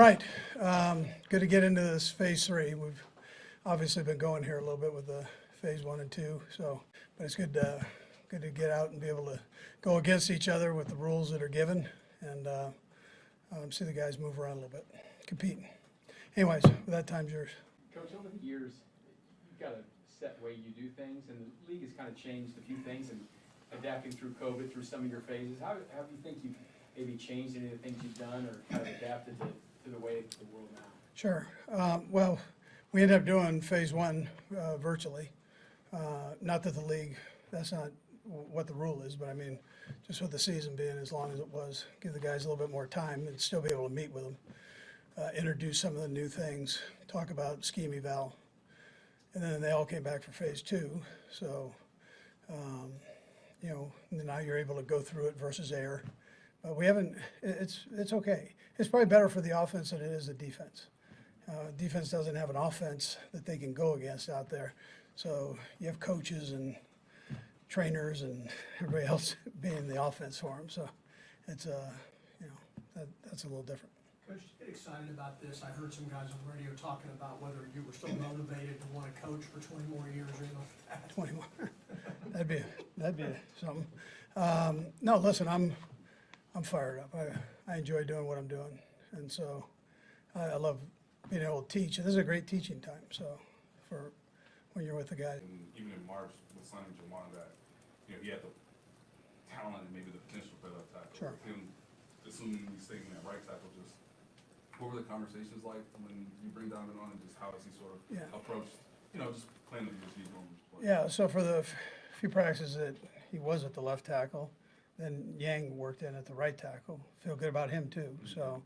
right, good to get into this phase 3. We've obviously been going here a little bit with the phase 1 and 2, so, but it's good to get out and be able to go against each other with the rules that are given and see the guys move around a little bit, competing. Anyways, with that, time's yours. Coach, over the years, you've got a set way you do things, and the league has kind of changed a few things and adapting through COVID, through some of your phases. How do you think you've maybe changed any of the things you've done or kind of adapted to the way of the world now? Sure. Well, we ended up doing phase 1 virtually. Not that the league, that's not what the rule is, but I mean, just with the season being as long as it was, give the guys a little bit more time and still be able to meet with them, introduce some of the new things, talk about scheme eval. And then they all came back for phase 2. So, you know, now you're able to go through it versus air. But we haven't, it's okay. It's probably better for the offense than it is the defense. Defense doesn't have an offense that they can go against out there. So you have coaches and trainers and everybody else being the offense for them. So it's, you know, that's a little different. Coach, you get excited about this. I heard some guys on the radio talking about whether you were still motivated to want to coach for 20 more years or anything like that. 20 more. that'd be something. No, listen, I'm fired up. I enjoy doing what I'm doing, and so I love being able to teach. And this is a great teaching time. So for when you're with the guys. And even in March with signing Jawan, that he had the talent and maybe the potential for left tackle. Sure. With him assuming he's staying at right tackle, just what were the conversations like when you bring Donovan on, and just how has he sort of approached, just playing the position he's going to play? Yeah. So for the few practices that he was at the left tackle, then Yang worked in at the right tackle. Feel good about him too. Mm-hmm. So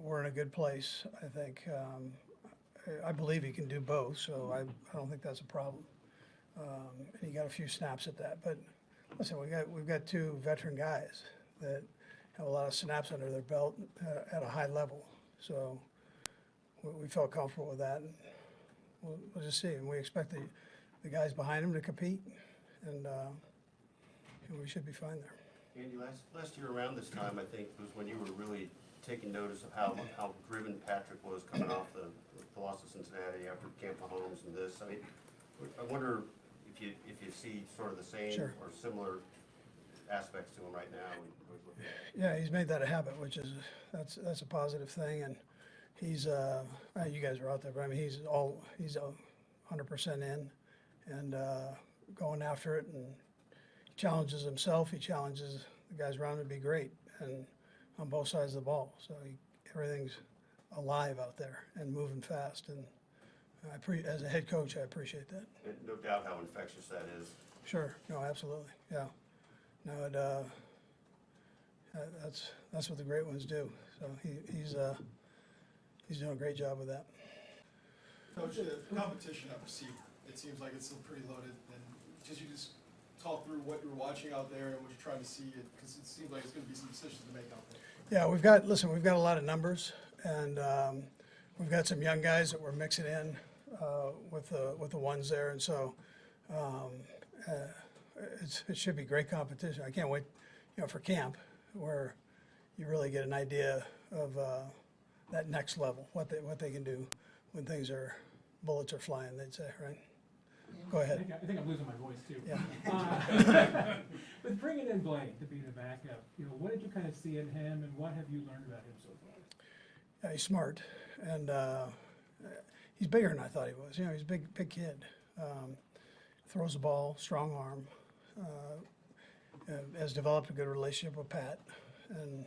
we're in a good place. I think. I believe he can do both, so I don't think that's a problem. He got a few snaps at that, but listen, we've got 2 veteran guys that have a lot of snaps under their belt at a high level. So we felt comfortable with that, and we'll just see. And we expect the guys behind him to compete, and we should be fine there. Andy, last year around this time, I think, was when you were really taking notice of how driven Patrick was coming off the loss of Cincinnati after Camp Mahomes and this. I mean, I wonder if you see sort of the same Sure. or similar aspects to him right now. Yeah, he's made that a habit, which is that's a positive thing, and he's you guys are out there, but I mean he's 100% in and going after it, and he challenges himself. He challenges the guys around him to be great, and on both sides of the ball. So everything's alive out there and moving fast, and as a head coach, I appreciate that. And no doubt how infectious that is. Sure. No, absolutely. Yeah. No, that's what the great ones do. So he's doing a great job with that. Coach, the competition at receiver, it seems like it's still pretty loaded. And you just talk through what you're watching out there and what you're trying to see, because it seems like it's going to be some decisions to make out there. Yeah, we've got a lot of numbers, and we've got some young guys that we're mixing in with the ones there, and so it should be great competition. I can't wait, for camp, where you really get an idea of that next level, what they can do when bullets are flying, they'd say, right? Go ahead. I think I'm losing my voice too. Yeah. But bringing in Blaine to be the backup, what did you kind of see in him, and what have you learned about him so far? Yeah, he's smart, and he's bigger than I thought he was. He's a big kid. Throws the ball, strong arm. Has developed a good relationship with Pat, and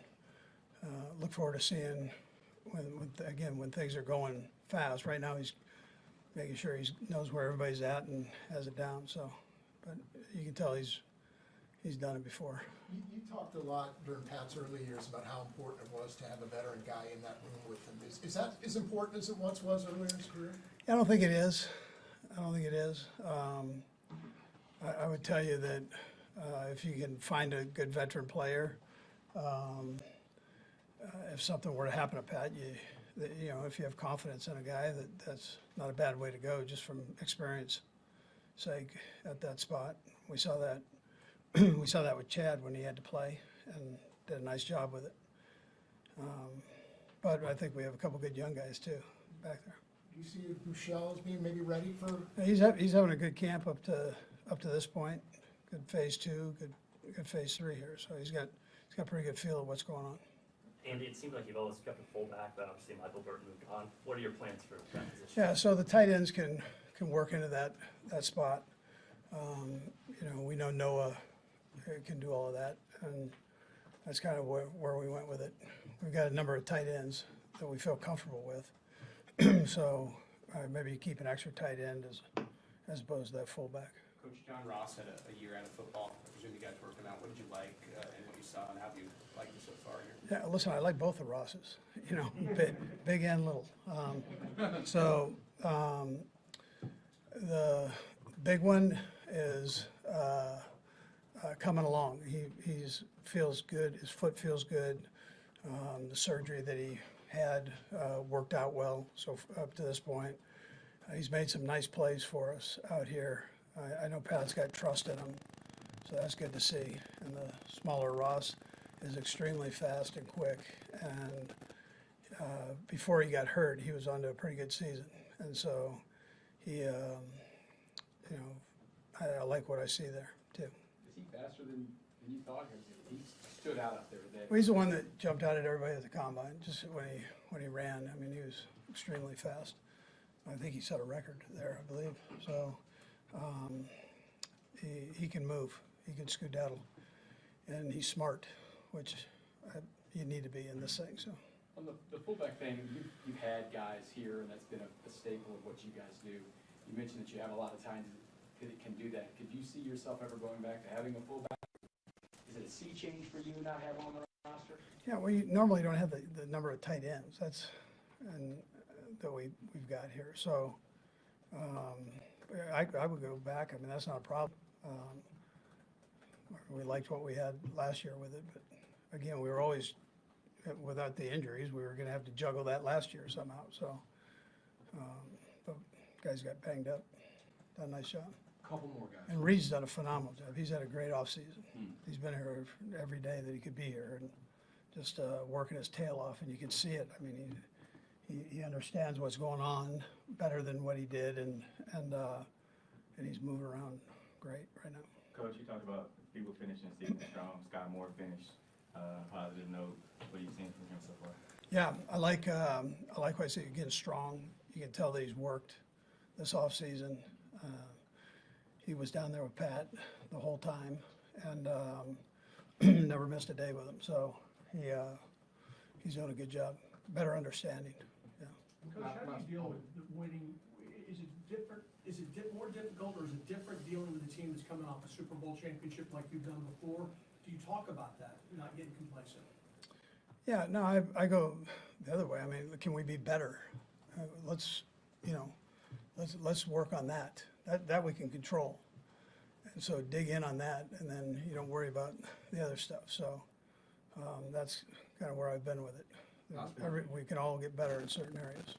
look forward to seeing when things are going fast. Right now he's making sure he knows where everybody's at and has it down. So, but you can tell he's done it before. You talked a lot during Pat's early years about how important it was to have a veteran guy in that room with him. Is that as important as it once was earlier in his career? I don't think it is. I would tell you that if you can find a good veteran player, if something were to happen to Pat, if you have confidence in a guy, that's not a bad way to go, just from experience sake at that spot. We saw that. We saw that with Chad when he had to play, and did a nice job with it. but I think we have a couple good young guys too, back there. Do you see Bouchel as being maybe ready for, He's having a good camp up to this point, good phase 2, good phase 3 here, so he's got a pretty good feel of what's going on. Andy, it seems like you've always kept a fullback, but obviously Michael Burton moved on. What are your plans for that position? Yeah, so the tight ends can work into that spot. You know, we know Noah can do all of that, and that's kind of where we went with it. We've got a number of tight ends that we feel comfortable with, so maybe keep an extra tight end as opposed to that fullback. Coach John Ross had a year out of football. I presume you guys working out. What did you like and what you saw, and how have you liked it so far here? Yeah, listen, I like both the Rosses, you know, big and little. The big one is coming along. He feels good. His foot feels good. The surgery that he had worked out well. So up to this point, he's made some nice plays for us out here. I know Pat's got trust in him, so that's good to see. And the smaller Ross is extremely fast and quick. And before he got hurt, he was on to a pretty good season. And so he, you know, I like what I see there too. Is he faster than you thought? He stood out there today. Well, he's the one that jumped out at everybody at the combine, just when he ran. I mean, he was extremely fast. I think he set a record there, I believe. So he can move. He can skedaddle. And he's smart, which you need to be in this thing. So. On the fullback thing, you've had guys here, and that's been a staple of what you guys do. You mentioned that you have a lot of times that it can do that. Could you see yourself ever going back to having a fullback? Is it a sea change for you not having on the roster? Yeah, well, you normally don't have the number of tight ends. That we've got here. So I would go back. I mean, that's not a problem. We liked what we had last year with it, but again, we were always, without the injuries, we were going to have to juggle that last year somehow. So, but guys got banged up, done a nice job. Couple more guys. And Reid's done a phenomenal job. He's had a great offseason. He's been here every day that he could be here and just working his tail off, and you can see it. I mean, he understands what's going on better than what he did, and he's moving around great right now. Coach, you talked about people finishing season strong. Scott Moore finished positive note. What are you seeing from him so far? Yeah, I like what I see. Again, strong. You can tell that he's worked this offseason. He was down there with Pat the whole time, and never missed a day with him. So he's doing a good job. Better understanding. Yeah. Coach, how do you deal with winning? Is it different? Is it more difficult, or is it different dealing with a team that's coming off a Super Bowl championship like you've done before? Do you talk about that, not getting complacent? Yeah, no, I go the other way. I mean, can we be better? Let's work on that. That we can control. And so dig in on that, and then you don't worry about the other stuff. So that's kind of where I've been with it. We can all get better in certain areas.